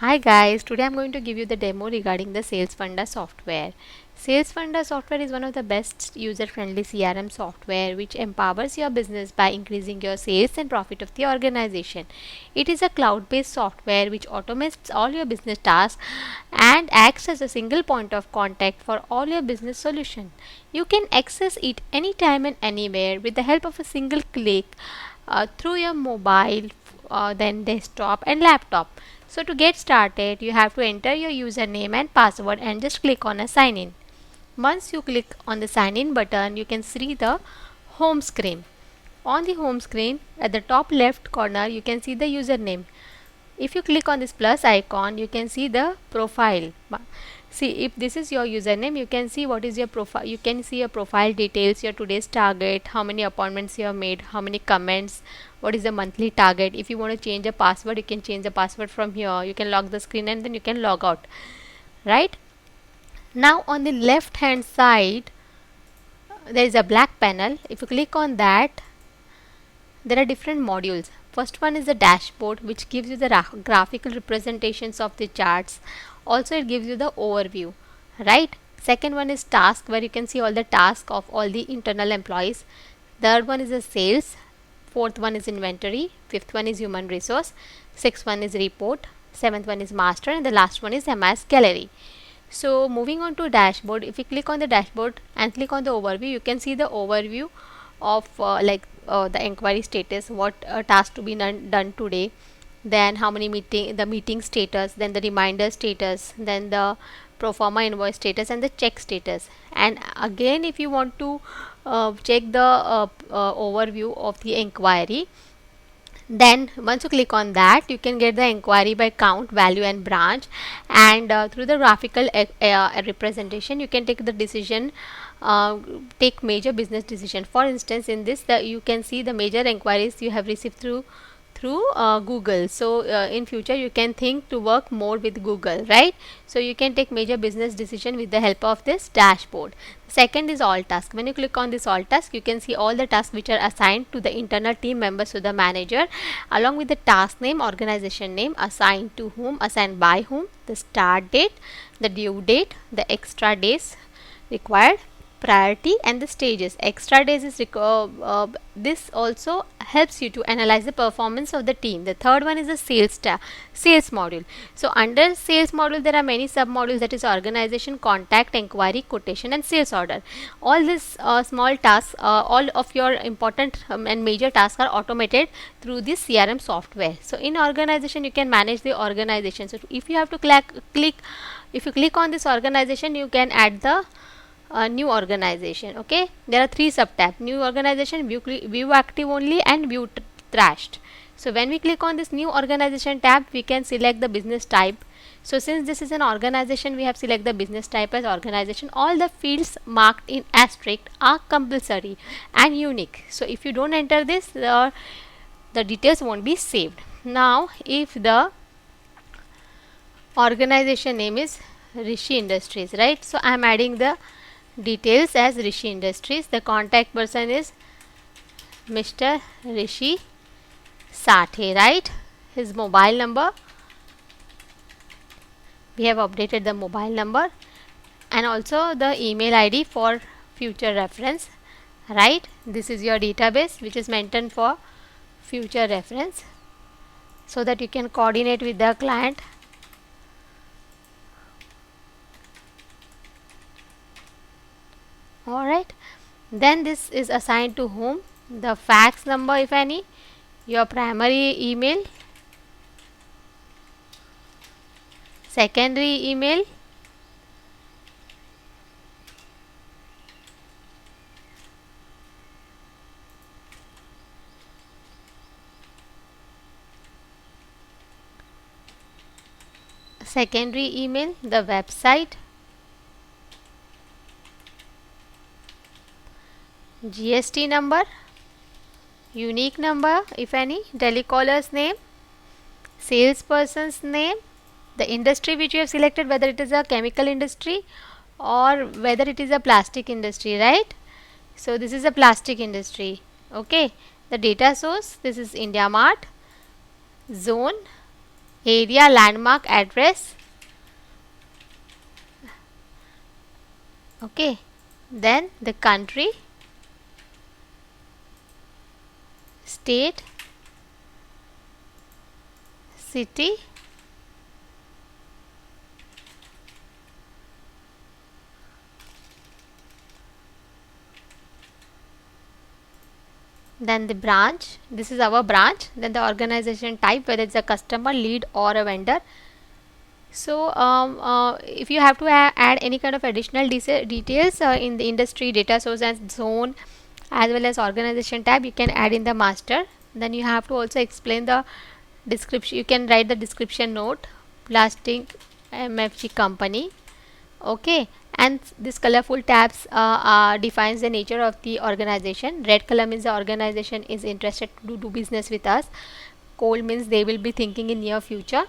Hi guys, today I'm going to give you the demo regarding the Sales Funda software. Sales Funda software is one of the best user-friendly CRM software which empowers your business by increasing your sales and profit of the organization. It is a cloud-based software which automates all your business tasks and acts as a single point of contact for all your business solution. You can access it anytime and anywhere with the help of a single click through your mobile, then desktop and laptop. So to get started, you have to enter your username and password and just click on a sign in. Once you click on the sign in button, you can see the home screen. On the home screen, at the top left corner, you can see the username. If you click on this plus icon, you can see the profile. See, if this is your username, you can see what is your profile. You can see your profile details, your today's target, how many appointments you have made, how many comments, what is the monthly target. If you want to change a password, you can change the password from here. You can lock the screen and then you can log out, right? Now on the left hand side, there is a black panel. If you click on that, there are different modules. First one is the dashboard, which gives you the graphical representations of the charts. Also it gives you the overview, right? Second one is task, where you can see all the tasks of all the internal employees. Third one is the sales. Fourth one is inventory. Fifth one is human resource. Sixth one is report. Seventh one is master, and the last one is MS gallery. So moving on to dashboard, if you click on the dashboard and click on the overview, you can see the overview of the inquiry status, what task to be done today, then how many meeting status, then the reminder status, then the pro forma invoice status and the check status. And again, if you want to check the overview of the inquiry, then once you click on that, you can get the inquiry by count, value and branch, and through the graphical representation, you can take the decision, take major business decision. For instance, in this, you can see the major inquiries you have received through Google. So in future you can think to work more with Google, right? So you can take major business decision with the help of this dashboard. Second is all task. When you click on this all task, you can see all the tasks which are assigned to the internal team members, to the manager, along with the task name, organization name, assigned to whom, assigned by whom, the start date, the due date, the extra days required, priority and the stages. Extra days is this also helps you to analyze the performance of the team. The third one is the sales module. So under sales module, there are many sub modules, that is organization, contact, inquiry, quotation and sales order. All these small tasks, all of your important and major tasks are automated through this CRM software. So in organization, you can manage the organization. So if you have to if you click on this organization, you can add the new organization. Okay, there are three sub tab: new organization, view active only and view trashed. So when we click on this new organization tab, we can select the business type. So since this is an organization, we have select the business type as organization. All the fields marked in asterisk are compulsory and unique. So if you don't enter this, the details won't be saved. Now if the organization name is Rishi Industries, right? So I am adding the details as Rishi Industries. The contact person is Mr. Rishi Sathe, right? His mobile number, we have updated the mobile number, and also the email ID for future reference, right? This is your database which is maintained for future reference, so that you can coordinate with the client. Alright, then this is assigned to whom, the fax number if any, your primary email, secondary email, the website, GST number, unique number if any, telecaller's name, salesperson's name, the industry which you have selected, whether it is a chemical industry or whether it is a plastic industry, right? So this is a plastic industry. Okay, the data source, this is India Mart, zone, area, landmark, address. Okay, then the country, state, city, then the branch, this is our branch, then the organization type, whether it's a customer, lead or a vendor. So if you have to add any kind of additional details in the industry, data source and zone, as well as organization tab, you can add in the master. Then you have to also explain the description. You can write the description note, plastic MFG company. Okay, and this colorful tabs defines the nature of the organization. Red color means the organization is interested to do business with us. Cold means they will be thinking in near future.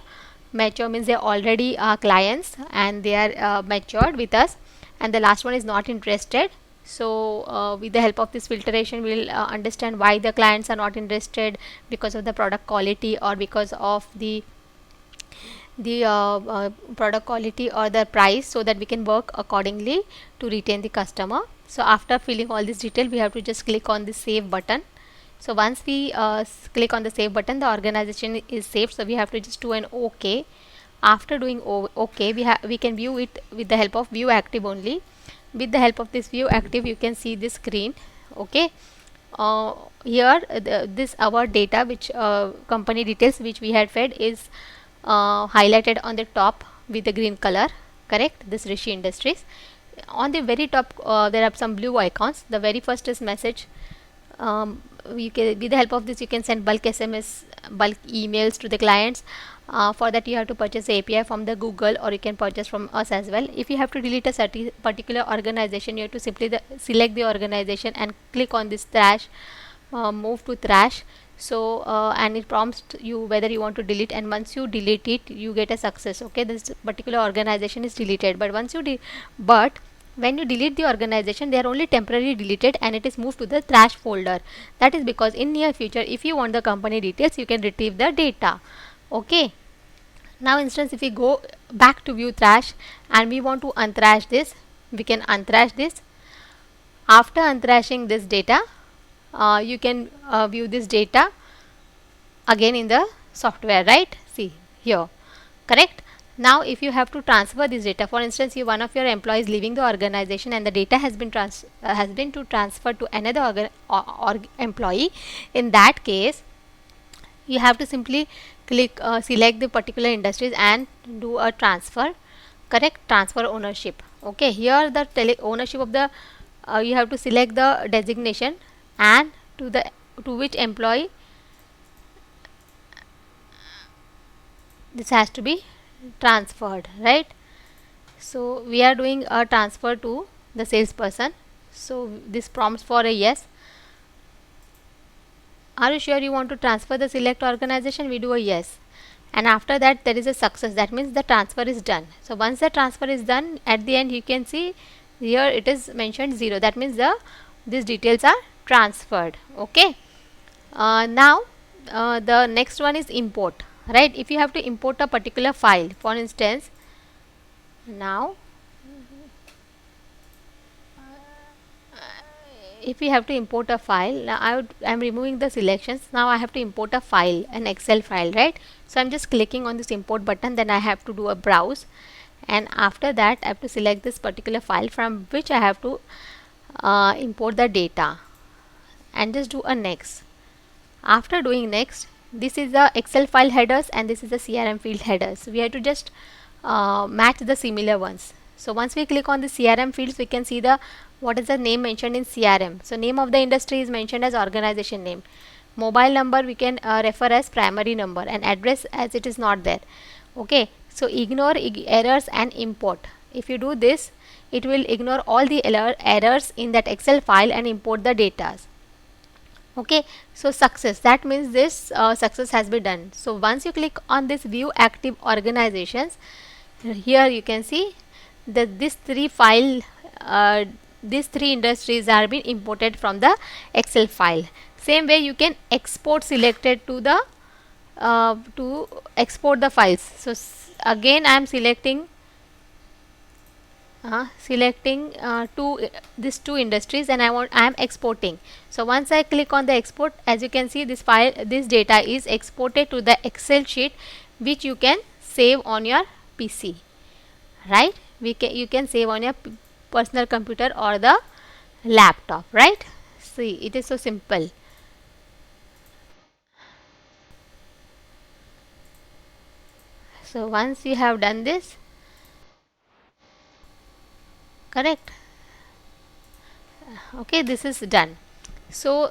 Mature means they already are clients and they are matured with us. And the last one is not interested. So with the help of this filtration, we'll understand why the clients are not interested, because of the product quality or because of the product quality or the price, so that we can work accordingly to retain the customer. So after filling all this detail, we have to just click on the save button. So once we click on the save button, the organization is saved. So we have to just do an OK. After doing OK, we can view it with the help of view active only. With the help of this view active, you can see this screen. Okay, here this our data, which company details which we had fed, is highlighted on the top with the green color. Correct, this Rishi Industries. On the very top there are some blue icons. The very first is message. You can, with the help of this, you can send bulk SMS, bulk emails to the clients. For that you have to purchase the API from the Google, or you can purchase from us as well. If you have to delete a particular organization, you have to simply select the organization and click on this trash, move to trash. So and it prompts you whether you want to delete, and once you delete it, you get a success. Okay, this particular organization is deleted. But once you but when you delete the organization, they are only temporarily deleted and it is moved to the trash folder. That is because in near future, if you want the company details, you can retrieve the data. Okay, now instance, if we go back to view trash and we want to untrash this, we can untrash this. After unthrashing this data, you can view this data again in the software, right? See here, correct. Now if you have to transfer this data, for instance, one of your employees leaving the organization and the data has been to transfer to another employee, in that case you have to simply click select the particular industries and do a transfer. Correct, transfer ownership. Okay, here the ownership of the you have to select the designation and to which employee this has to be transferred, right? So we are doing a transfer to the salesperson. So this prompts for a yes. Are you sure you want to transfer the select organization? We do a yes, and after that there is a success. That means the transfer is done. So once the transfer is done, at the end you can see here it is mentioned 0. That means these details are transferred. Okay, now the next one is import, right? If you have to import a particular file, for instance, now if we have to import a file, now I am removing the selections. Now I have to import a file, an Excel file, right? So I'm just clicking on this import button, then I have to do a browse, and after that I have to select this particular file from which I have to import the data, and just do a next. After doing next, this is the Excel file headers and this is the CRM field headers. We have to just match the similar ones. So once we click on the CRM fields, we can see the what is the name mentioned in CRM. So name of the industry is mentioned as organization name. Mobile number we can refer as primary number, and address as it is not there. Okay, so ignore errors and import. If you do this, it will ignore all the errors in that Excel file and import the data. Okay, so success, that means this success has been done. So once you click on this view active organizations, here you can see that these three industries are being imported from the Excel file. Same way you can export selected to the to export the files. So again I am selecting these two industries, and I am exporting. So once I click on the export, as you can see, this data is exported to the Excel sheet, which you can save on your PC, right? You can save on your personal computer or the laptop, right? See, it is so simple. So once you have done this, correct, okay, this is done. So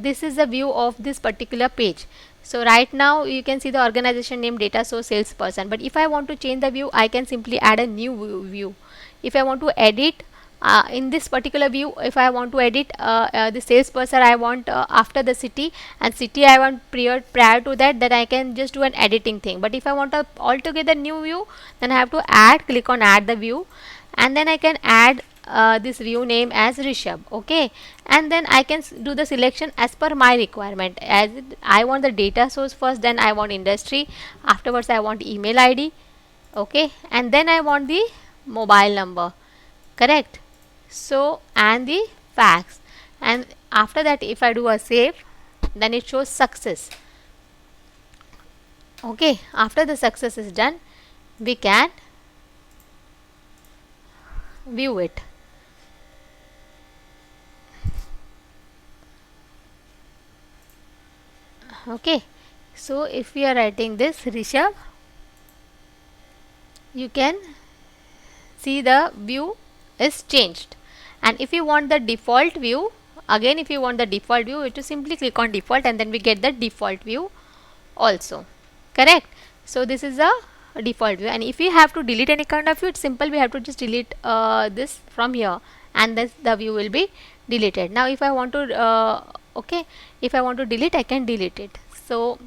this is the view of this particular page. So right now you can see the organization name, data source, salesperson. But if I want to change the view, I can simply add a new view. If I want to edit in this particular view, if I want to edit the salesperson, I want after the city, and city I want prior to that, then I can just do an editing thing. But if I want a altogether new view, then I have to click on add the view, and then I can add this view name as Rishabh. Okay, and then I can do the selection as per my requirement. As I want the data source first, then I want industry, afterwards I want email ID, okay, and then I want the mobile number, correct. So and the fax, and after that if I do a save, then it shows success. Okay, after the success is done, we can view it. Okay, so if we are writing this Rishabh, you can see the view is changed. And if you want the default view, again if you want the default view, you have to simply click on default, and then we get the default view also, correct. So this is a default view, and if we have to delete any kind of view, it's simple, we have to just delete this from here, and then the view will be deleted. Now if I want to okay, if I want to delete, I can delete it. So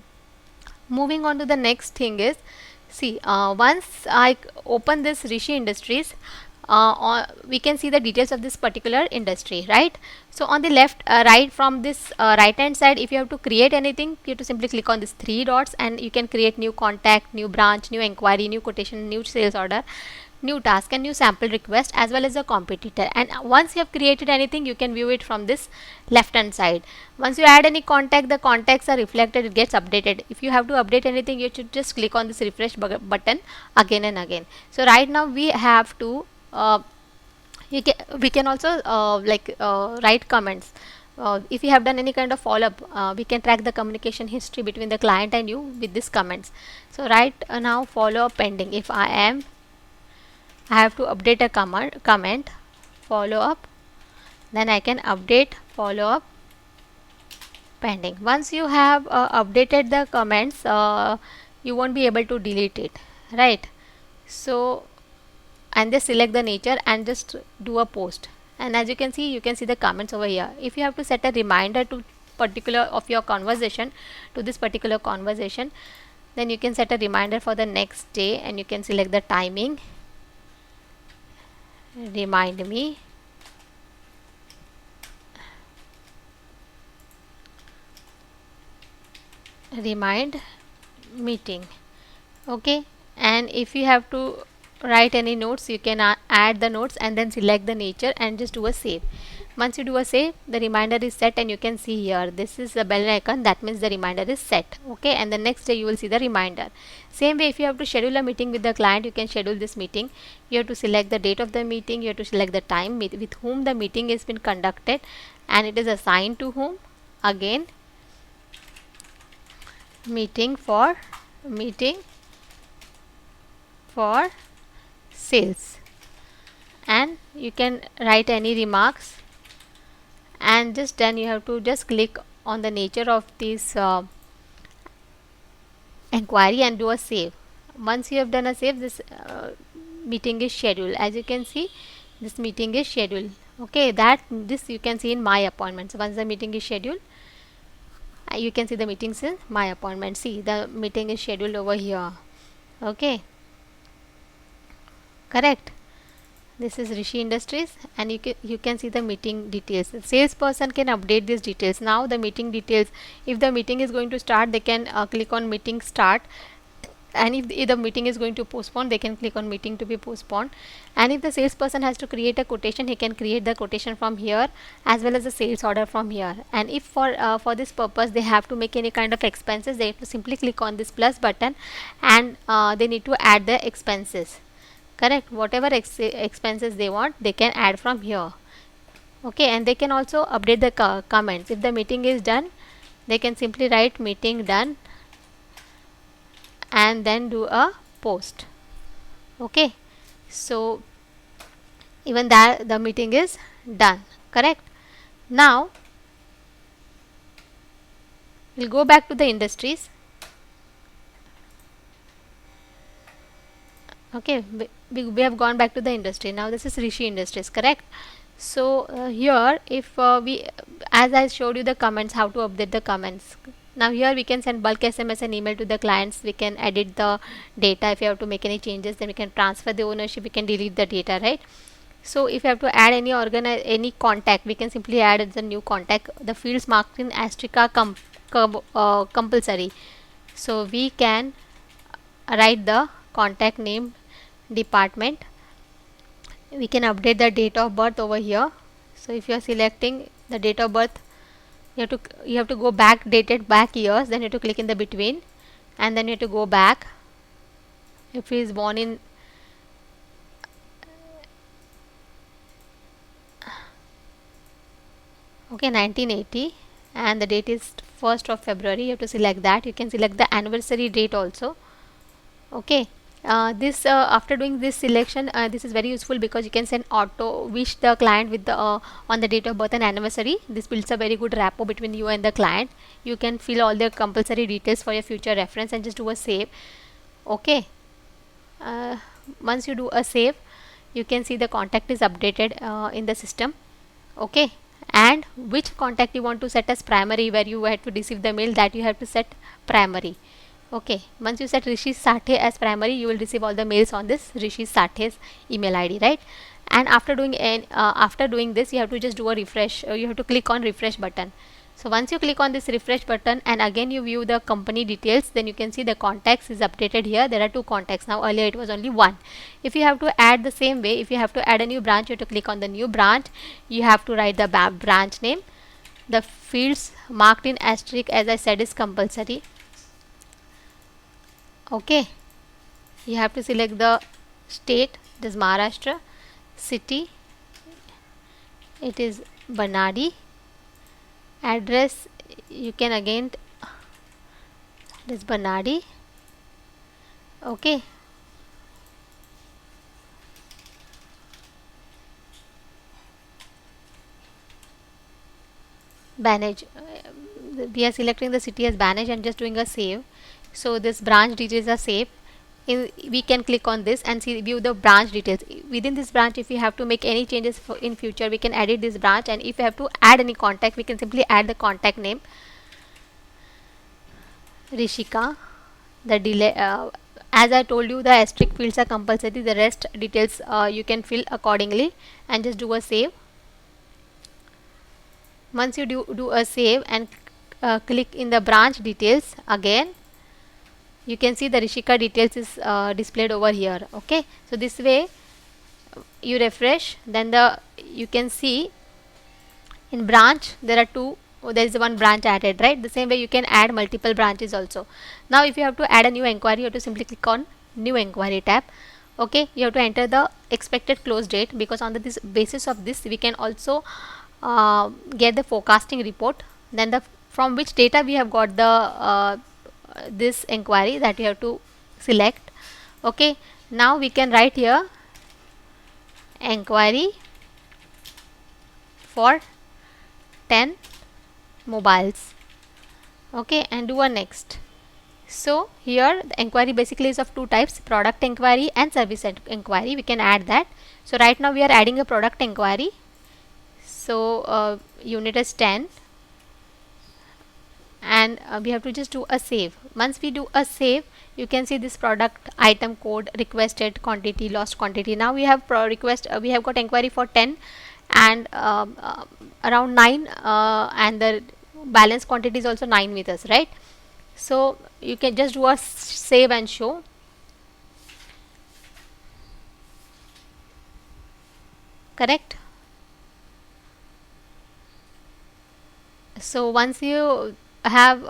moving on to the next thing is, see, once I open this Rishi Industries, we can see the details of this particular industry, right? So on the left right from this right hand side, if you have to create anything, you have to simply click on these three dots, and you can create new contact, new branch, new inquiry, new quotation, new sales order, new task, and new sample request, as well as a competitor. And once you have created anything, you can view it from this left hand side. Once you add any contact, the contacts are reflected, it gets updated. If you have to update anything, you should just click on this refresh button again and again. So right now we have to we can also write comments. If you have done any kind of follow-up, we can track the communication history between the client and you with these comments. So right now follow-up pending. If I have to update a comment follow-up, then I can update follow-up pending. Once you have updated the comments, you won't be able to delete it, right? So and just select the nature and just do a post, and as you can see the comments over here. If you have to set a reminder to particular of your conversation, to this particular conversation, then you can set a reminder for the next day, and you can select the timing, remind me, remind meeting, okay. And if you have to write any notes, you can add the notes and then select the nature and just do a save. Once you do a save, the reminder is set, and you can see here this is the bell icon, that means the reminder is set, okay. And the next day you will see the reminder. Same way, if you have to schedule a meeting with the client, you can schedule this meeting. You have to select the date of the meeting, you have to select the time with whom the meeting has been conducted, and it is assigned to whom. Again, meeting for sales, and you can write any remarks, and just then you have to just click on the nature of this inquiry and do a save. Once you have done a save, this meeting is scheduled. As you can see, this meeting is scheduled, okay. That this you can see in my appointments. Once the meeting is scheduled, you can see the meetings in my appointment. See, the meeting is scheduled over here, okay, correct. This is Rishi Industries, and you can see the meeting details. The salesperson can update these details. Now the meeting details, if the meeting is going to start, they can click on meeting start, and if the meeting is going to postpone, they can click on meeting to be postponed. And if the salesperson has to create a quotation, he can create the quotation from here as well as the sales order from here. And if for this purpose they have to make any kind of expenses, they have to simply click on this plus button, and they need to add the expenses. Correct, whatever expenses they want, they can add from here. Okay, and they can also update the comments. If the meeting is done, they can simply write meeting done and then do a post. Okay, so even that the meeting is done. Correct. Now we'll go back to the industries. Okay, we have gone back to the industry. Now this is Rishi Industries. Correct. So here, if we, as I showed you the comments, how to update the comments. Now here we can send bulk SMS and email to the clients. We can edit the data. If you have to make any changes, then we can transfer the ownership. We can delete the data, right? So if you have to add any contact, we can simply add as a new contact. The fields marked in asterisk are compulsory. So we can write the contact name, department. We can update the date of birth over here. So if you are selecting the date of birth, you have to go back, dated back years, then you have to click in the between, and then you have to go back. If he is born in okay 1980 and the date is 1st of February, you have to select that. You can select the anniversary date also. Okay, this after doing this selection, this is very useful because you can send auto wish the client with the on the date of birth and anniversary. This builds a very good rapport between you and the client. You can fill all the compulsory details for your future reference and just do a save. Okay, once you do a save, you can see the contact is updated in the system. Okay, and which contact you want to set as primary, where you have to receive the mail, that you have to set primary. Okay, once you set Rishi Sathe as primary, you will receive all the mails on this Rishi Sathe's email ID, right? And after doing this, you have to just do a refresh. You have to click on refresh button. So once you click on this refresh button and again you view the company details, then you can see the contacts is updated here. There are 2 contacts now. Earlier it was only 1. If you have to add the same way, if you have to add a new branch, you have to click on the new branch. You have to write the branch name. The fields marked in asterisk, as I said, is compulsory. Okay, you have to select the state, it is Maharashtra. City, it is Banadi. Address, you can again, it is Banadi. Okay, Banage, we are selecting the city as Banage and just doing a save. So this branch details are saved. We can click on this and see view the branch details. Within this branch, if we have to make any changes in future, we can edit this branch, and if we have to add any contact, we can simply add the contact name Rishika. The delay, as I told you, the asterisk fields are compulsory. The rest details you can fill accordingly and just do a save. Once you do a save and click in the branch details again, you can see the Rishika details is displayed over here. Okay, so this way you refresh, then you can see in branch there are 2, there is 1 branch added, right? The same way you can add multiple branches also. Now if you have to add a new inquiry, you have to simply click on new inquiry tab. Okay, you have to enter the expected close date, because on the basis of this we can also get the forecasting report. Then from which data we have got the this inquiry, that you have to select. Okay, now we can write here inquiry for 10 mobiles. Okay, and do a next. So here the inquiry basically is of 2 types, product inquiry and service inquiry. We can add that. So right now we are adding a product inquiry. So unit is 10, and we have to just do a save. Once we do a save, you can see this product item code, requested quantity, lost quantity. Now we have we have got inquiry for 10 and around 9 and the balance quantity is also 9 with us, right? So you can just do a save and show. Correct. So once you have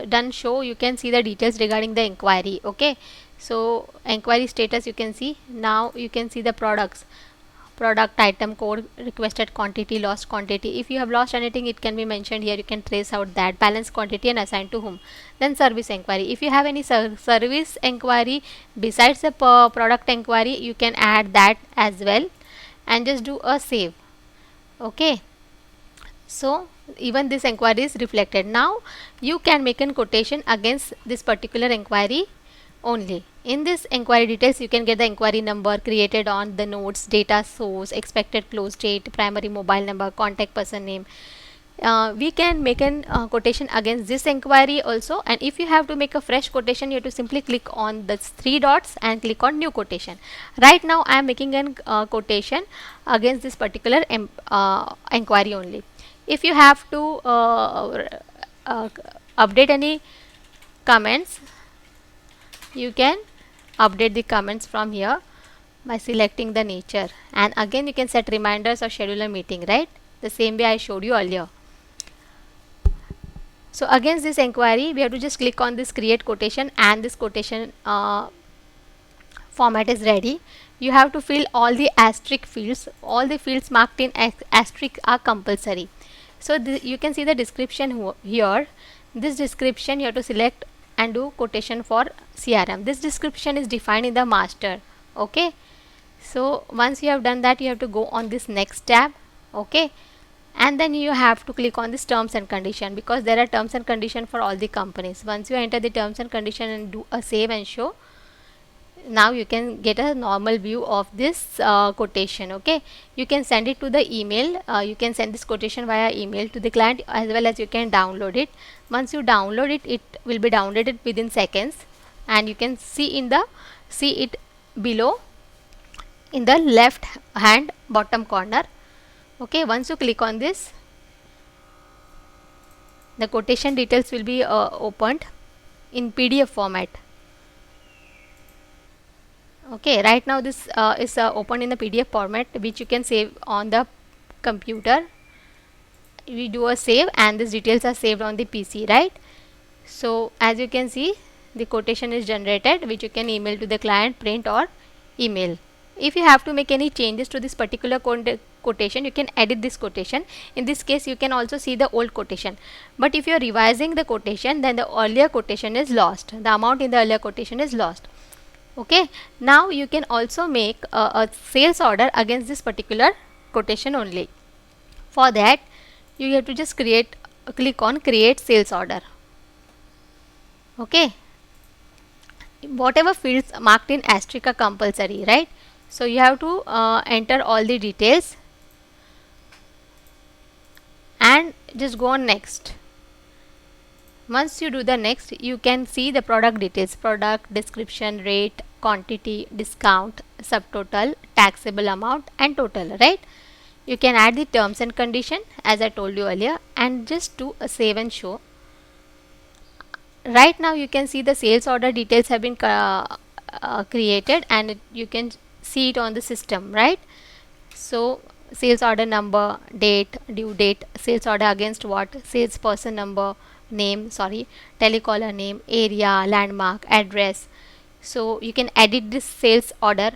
done show, you can see the details regarding the inquiry. Okay, so inquiry status you can see. Now you can see the products, product item code, requested quantity, lost quantity. If you have lost anything, it can be mentioned here. You can trace out that balance quantity and assign to whom. Then service inquiry, if you have any service inquiry besides the product inquiry, you can add that as well and just do a save. Okay, so even this inquiry is reflected. Now you can make a quotation against this particular inquiry only. In this inquiry details, you can get the inquiry number created on the notes, data source, expected close date, primary mobile number, contact person name. We can make an quotation against this inquiry also, and if you have to make a fresh quotation, you have to simply click on the three dots and click on new quotation. Right now I am making an quotation against this particular inquiry only. If you have to update any comments, you can update the comments from here by selecting the nature, and again you can set reminders or schedule a meeting, right? The same way I showed you earlier. So against this inquiry, we have to just click on this create quotation, and this quotation format is ready. You have to fill all the asterisk fields. All the fields marked in asterisk are compulsory. So you can see the description here. This description you have to select and do quotation for CRM. This description is defined in the master. Okay, so once you have done that, you have to go on this next tab. Okay, and then you have to click on this terms and condition, because there are terms and condition for all the companies. Once you enter the terms and condition and do a save and show, now you can get a normal view of this quotation. Okay, you can send it to the email. You can send this quotation via email to the client, as well as you can download it. Once you download it, it will be downloaded within seconds, and you can see it below in the left hand bottom corner. Okay, once you click on this, the quotation details will be opened in PDF format. Okay, right now this is open in the PDF format, which you can save on the computer. We do a save and these details are saved on the PC, right? So as you can see, the quotation is generated, which you can email to the client, print or email. If you have to make any changes to this particular quotation, you can edit this quotation. In this case, you can also see the old quotation, but if you are revising the quotation, then the earlier quotation is lost. The amount in the earlier quotation is lost. Okay, now you can also make a sales order against this particular quotation only. For that, you have to just click on create sales order. Okay, whatever fields marked in asterisk are compulsory, right? So you have to enter all the details and just go on next. Once you do the next, you can see the product details, product description, rate, quantity, discount, subtotal, taxable amount and total, right? You can add the terms and condition as I told you earlier, and just do a save and show. Right now you can see the sales order details have been created, and you can see it on the system, right? So sales order number, date, due date, sales order against what, salesperson number, name, telecaller name, area, landmark, address. So you can edit this sales order,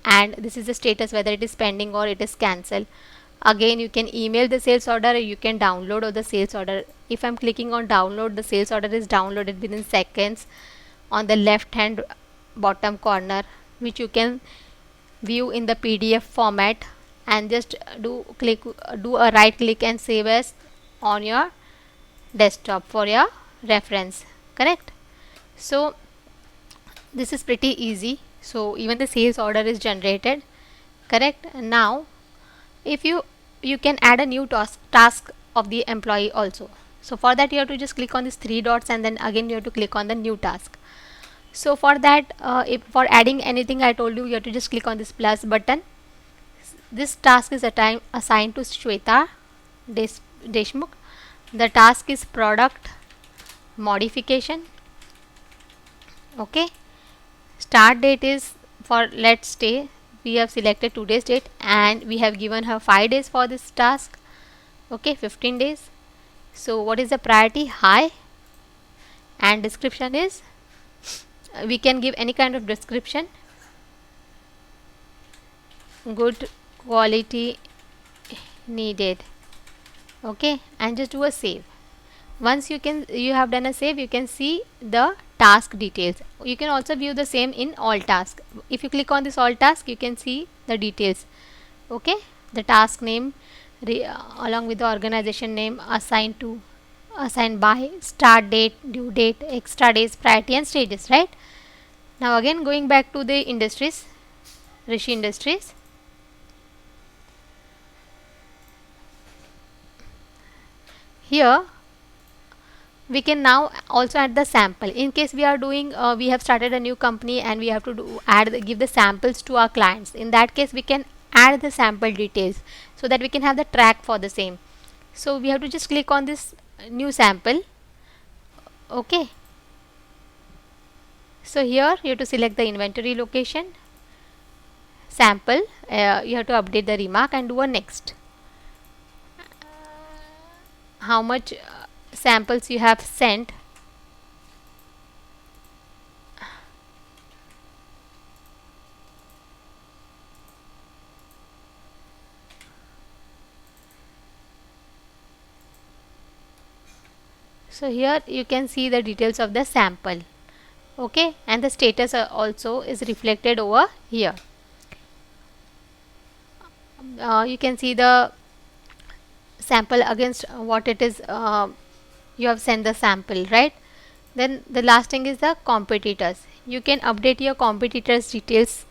and this is the status, whether it is pending or it is cancelled. Again, you can email the sales order, or you can download the sales order. If I'm clicking on download, the sales order is downloaded within seconds on the left hand bottom corner, which you can view in the PDF format, and just do a right click and save as on your desktop for your reference. Correct? So this is pretty easy. So even the sales order is generated. Correct? Now if you can add a new task of the employee also. So for that, you have to just click on these three dots, and then again you have to click on the new task. So for that, if for adding anything, I told you have to just click on this plus button. This task is assigned to Shweta Deshmukh. The task is product modification. Okay, start date is for, let's say we have selected today's date and we have given her 5 days for this task. Okay, 15 days. So what is the priority? High. And description is, we can give any kind of description, good quality needed. Okay, and just do a save. Once you have done a save, you can see the task details. You can also view the same in all tasks. If you click on this all task, you can see the details. Okay, the task name along with the organization name, assigned to, assigned by, start date, due date, extra days, priority and stages, right? Now again going back to the industries, Rishi Industries. Here we can now also add the sample. In case we are doing, we have started a new company and we have to give the samples to our clients. In that case, we can add the sample details so that we can have the track for the same. So we have to just click on this new sample. Okay. So here you have to select the inventory location, sample. You have to update the remark and do a next. How much samples you have sent. So here you can see the details of the sample. Okay, and the status also is reflected over here. You can see the sample against what it is, you have sent the sample, right? Then the last thing is the competitors. You can update your competitors details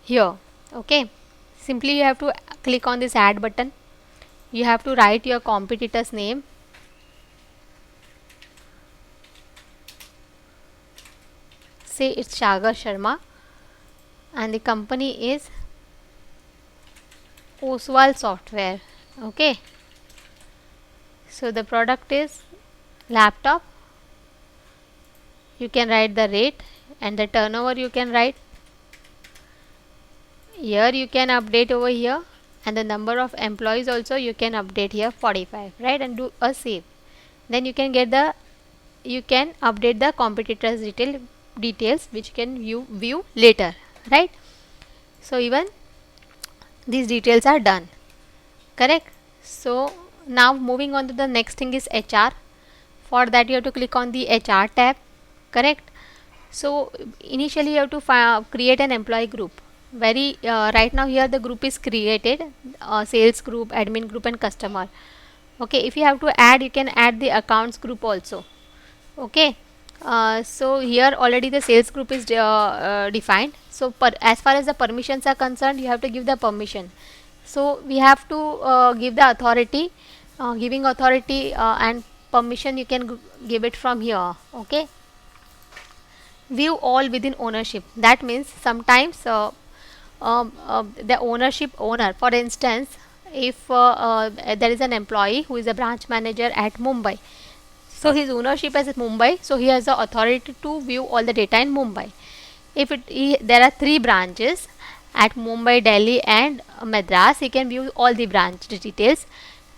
here. Okay, simply you have to click on this add button. You have to write your competitor's name. Say it's Sagar Sharma and the company is Oswal Software. Okay, so the product is laptop. You can write the rate and the turnover you can write. Here you can update over here, and the number of employees also you can update here, 45, right? And do a save. Then you can get the, you can update the competitors details which you can view later, right? So even these details are done, correct? So now moving on to the next thing is HR. For that you have to click on the HR tab, correct? So initially you have to create an employee group. Right now here the group is created, sales group, admin group and customer. Okay, if you have to add, you can add the accounts group also. Okay, so here already the sales group is defined. So as far as the permissions are concerned, you have to give the permission. So we have to give the authority, giving authority and permission you can give it from here. Okay, view all within ownership. That means sometimes the owner, for instance, if there is an employee who is a branch manager at Mumbai, so his ownership is at Mumbai, so he has the authority to view all the data in Mumbai. If there are 3 branches at Mumbai, Delhi and Madras, he can view all the branch details.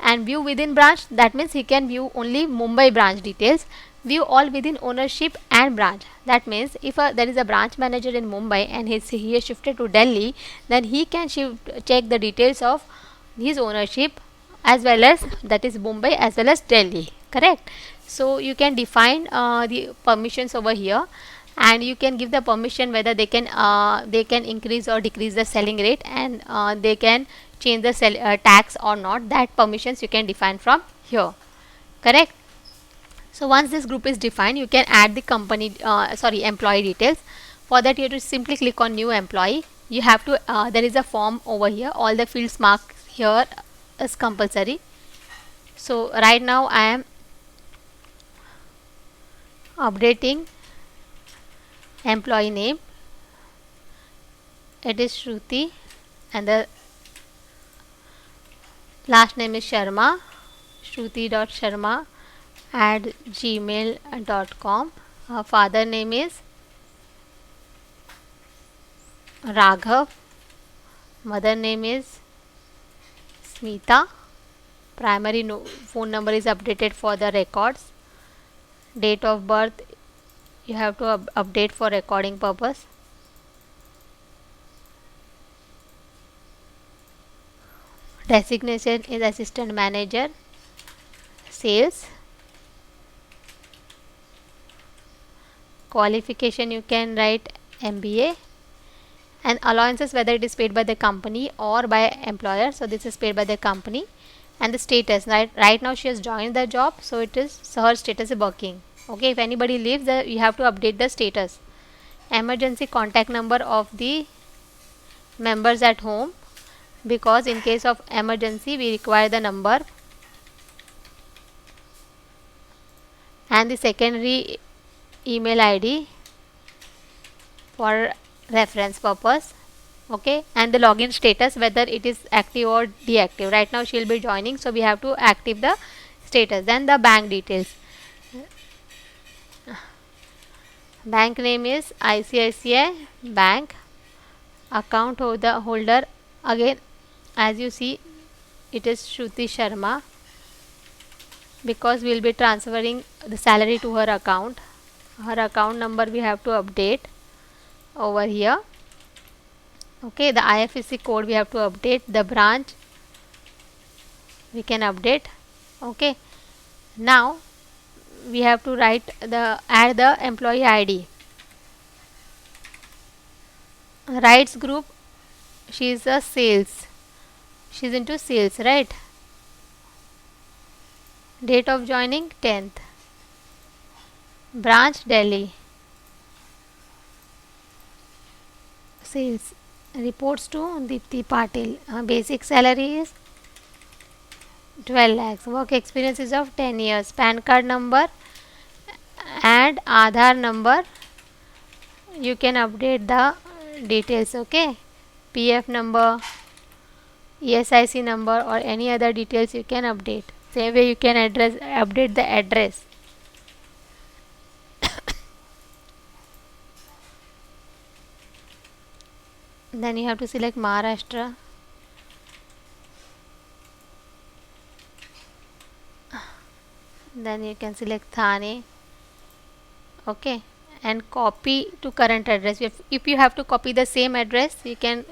And view within branch, that means he can view only Mumbai branch details. View all within ownership and branch, that means if there is a branch manager in Mumbai and he has shifted to Delhi, then he can check the details of his ownership as well as, that is Mumbai as well as Delhi, correct? So you can define the permissions over here, and you can give the permission whether they can increase or decrease the selling rate, and they can change the tax or not. That permissions you can define from here, correct? So once this group is defined, you can add the employee details. For that you have to simply click on new employee. You have to there is a form over here, all the fields marked here is compulsory. So right now I am updating employee name, it is Shruti, and the last name is Sharma, shruti.sharma at gmail.com. Her father name is Raghav, mother name is Smita, primary phone number is updated for the records, date of birth you have to update for recording purpose. Designation is assistant manager, sales. Qualification you can write MBA, and allowances whether it is paid by the company or by employer, so this is paid by the company. And the status, right now she has joined the job, so it is, so her status is working. Okay, if anybody leaves, you have to update the status. Emergency contact number of the members at home, because in case of emergency we require the number. And the secondary email ID for reference purpose. Okay, and the login status whether it is active or deactive. Right now she will be joining, so we have to active the status. Then the bank details. Bank name is ICICI Bank. Account holder again, as you see, it is Shruti Sharma, because we will be transferring the salary to her account. Her account number we have to update over here. Okay, the IFSC code we have to update, the branch we can update. Okay, now we have to add the employee ID. Rights group, she is a sales, she is into sales, right? Date of joining 10th. Branch Delhi. Sales, reports to Deepti Patil. Basic salary is 12 lakhs. Work experience is of 10 years. PAN card number and Aadhaar number, you can update the details. Okay, PF number, ESIC number, or any other details you can update. Same way you can update the address. Then you have to select Maharashtra. Then you can select Thane. Okay, and copy to current address. If you have to copy the same address, you can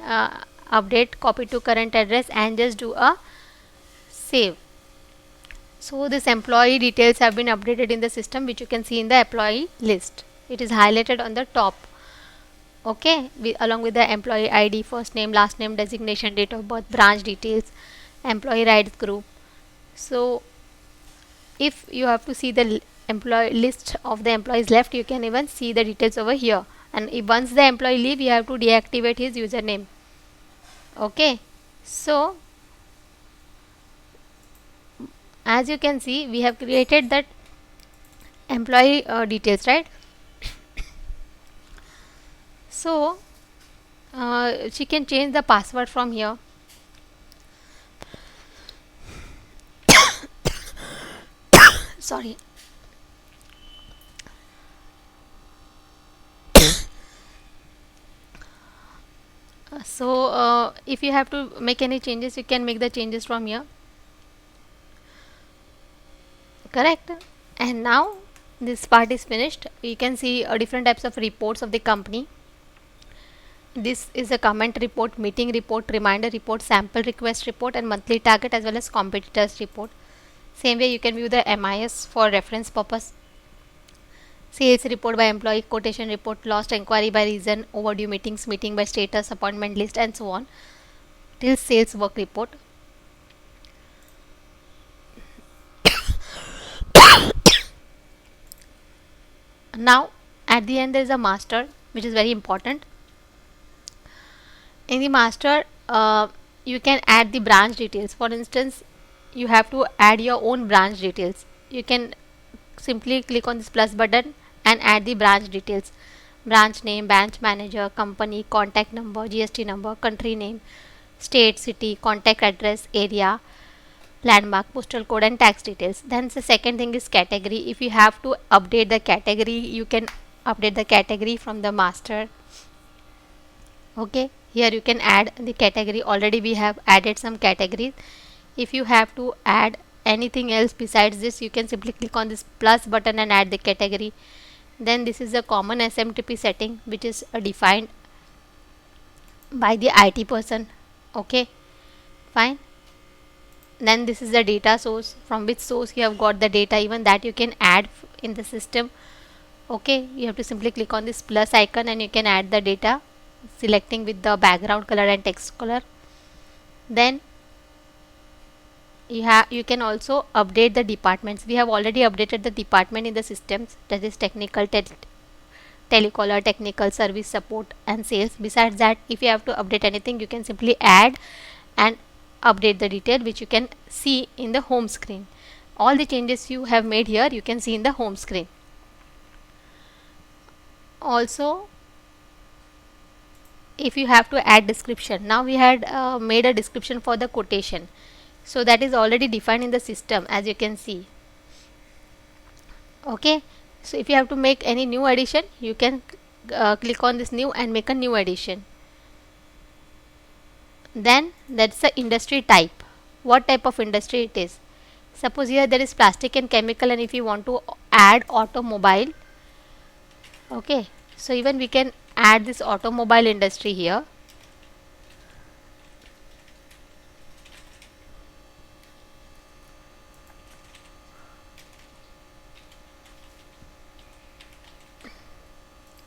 update copy to current address and just do a save. So this employee details have been updated in the system, which you can see in the employee list. It is highlighted on the top. Okay, along with the employee ID, first name, last name, designation, date of birth, branch details, employee rights group. So if you have to see the employee list of the employees left, you can even see the details over here. And if once the employee leave, you have to deactivate his username. Okay, so as you can see, we have created that employee details, right? So she can change the password from here. Sorry. So if you have to make any changes, you can make the changes from here. Correct. And now this part is finished. You can see different types of reports of the company. This is a comment report, meeting report, reminder report, sample request report, and monthly target, as well as competitors report. Same way you can view the MIS for reference purpose. Sales report by employee, quotation report, lost inquiry by reason, overdue meetings, meeting by status, appointment list, and so on, till sales work report. Now at the end there is a master, which is very important. In the master, you can add the branch details. For instance, you have to add your own branch details. You can simply click on this plus button and add the branch details. branch name, branch manager, company, contact number, GST number, country name, state, city, contact address, area, landmark, postal code, and tax details. Then the second thing is category. If you have to update the category, you can update the category from the master. Okay, here you can add the category. Already we have added some categories. If you have to add anything else besides this, you can simply click on this plus button and add the category. Then this is a common SMTP setting which is defined by the IT person. Okay, fine. Then this is the data source, from which source you have got the data, even that you can add in the system. Okay, you have to simply click on this plus icon and you can add the data, selecting with the background color and text color. Then you can also update the departments. We have already updated the department in the systems, that is technical, telecaller, technical, service support, and sales. Besides that, if you have to update anything, you can simply add and update the detail, which you can see in the home screen. All the changes you have made here you can see in the home screen. Also, if you have to add description, now we had made a description for the quotation, so that is already defined in the system, as you can see. Okay, so if you have to make any new addition, you can click on this new and make a new addition. Then that's the industry type, what type of industry it is. Suppose here there is plastic and chemical, and if you want to add automobile, okay, so even we can add this automobile industry here.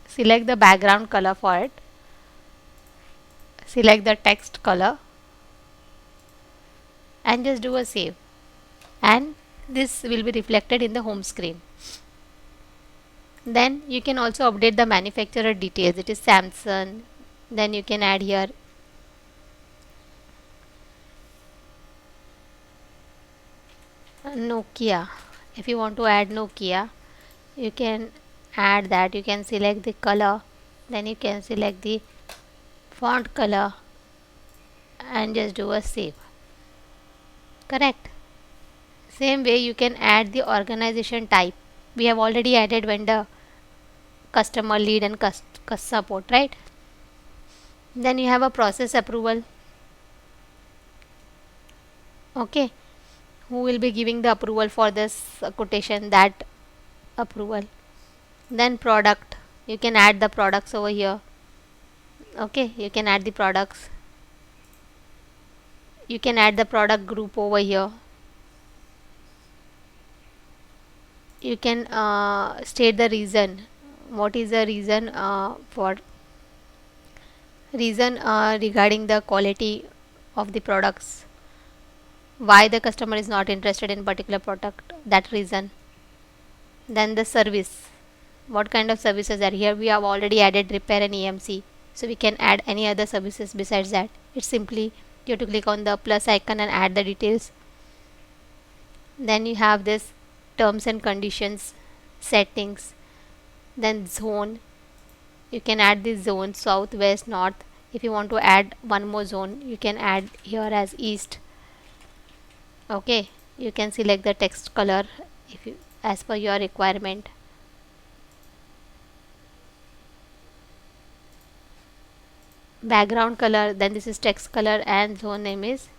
Select the background color for it, select the text color, and just do a save, and this will be reflected in the home screen. Then you can also update the manufacturer details. It is Samsung. Then you can add here Nokia. If you want to add Nokia, you can add that. You can select the color, then you can select the font color and just do a save. Correct. Same way you can add the organization type. We have already added vendor, customer, lead, and support, right? Then you have a process approval. Okay, who will be giving the approval for this quotation, that approval. Then product, you can add the products over here. Okay, you can add the products. You can add the product group over here. You can state the reason. What is the reason regarding the quality of the products, why the customer is not interested in particular product, that reason. Then the service, what kind of services are here. We have already added repair and EMC, so we can add any other services besides that. It's simply you have to click on the plus icon and add the details. Then you have this terms and conditions, settings, then zone. You can add this zone, south, west, north. If you want to add one more zone, you can add here as east. Okay, you can select the text color if you, as per your requirement. Background color, then this is text color, and zone name is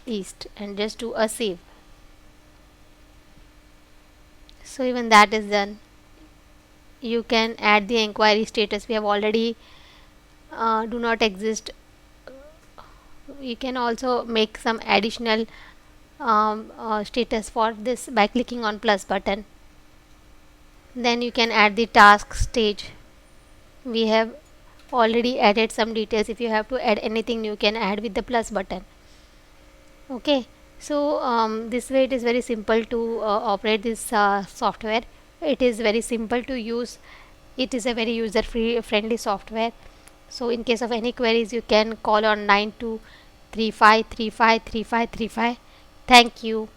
east, and just do a save. So even that is done. You can add the inquiry status. We have already do not exist. You can also make some additional status for this by clicking on plus button. Then you can add the task stage. We have already added some details. If you have to add anything, you can add with the plus button. Okay, so this way it is very simple to operate this software. It is very simple to use. It is a very user friendly software. So in case of any queries, you can call on 9235353535. Thank you.